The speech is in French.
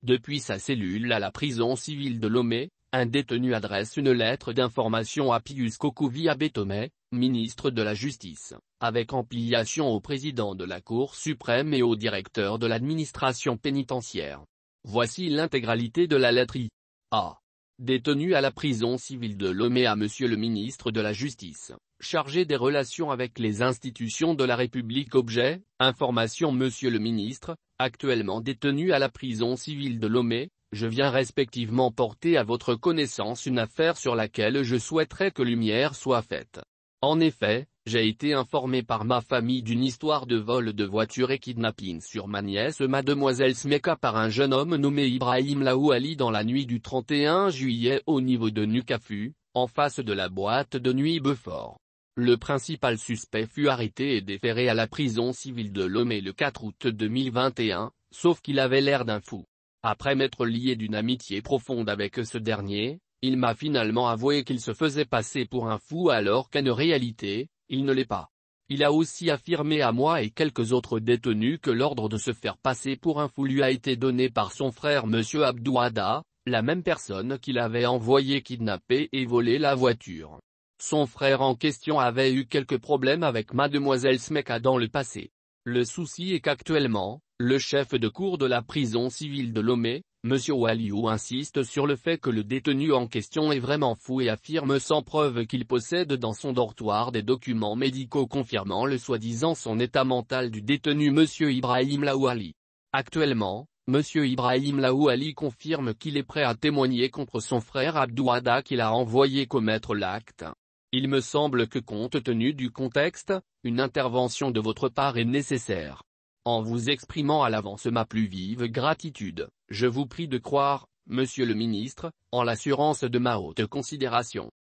Depuis sa cellule à la prison civile de Lomé, un détenu adresse une lettre d'information à Pius Kokovi-Abetome, ministre de la Justice, avec ampliation au président de la Cour suprême et au directeur de l'administration pénitentiaire. Voici l'intégralité de la lettre I.A. Détenu à la prison civile de Lomé à Monsieur le ministre de la Justice, chargé des relations avec les institutions de la République. Objet, information. Monsieur le ministre, actuellement détenu à la prison civile de Lomé, je viens respectivement porter à votre connaissance une affaire sur laquelle je souhaiterais que lumière soit faite. En effet, j'ai été informé par ma famille d'une histoire de vol de voiture et kidnapping sur ma nièce mademoiselle Smeka par un jeune homme nommé Ibrahim Laouali dans la nuit du 31 juillet au niveau de Nukafu, en face de la boîte de nuit Beaufort. Le principal suspect fut arrêté et déféré à la prison civile de Lomé le 4 août 2021, sauf qu'il avait l'air d'un fou. Après m'être lié d'une amitié profonde avec ce dernier, il m'a finalement avoué qu'il se faisait passer pour un fou alors qu'en réalité, il ne l'est pas. Il a aussi affirmé à moi et quelques autres détenus que l'ordre de se faire passer pour un fou lui a été donné par son frère Monsieur Abdouada, la même personne qui l'avait envoyé kidnapper et voler la voiture. Son frère en question avait eu quelques problèmes avec mademoiselle Smeka dans le passé. Le souci est qu'actuellement, le chef de cour de la prison civile de Lomé, Monsieur Waliou, insiste sur le fait que le détenu en question est vraiment fou et affirme sans preuve qu'il possède dans son dortoir des documents médicaux confirmant le soi-disant son état mental du détenu Monsieur Ibrahim Laouali. Actuellement, Monsieur Ibrahim Laouali confirme qu'il est prêt à témoigner contre son frère Abdouada qu'il a envoyé commettre l'acte. Il me semble que compte tenu du contexte, une intervention de votre part est nécessaire. En vous exprimant à l'avance ma plus vive gratitude, je vous prie de croire, Monsieur le ministre, en l'assurance de ma haute considération.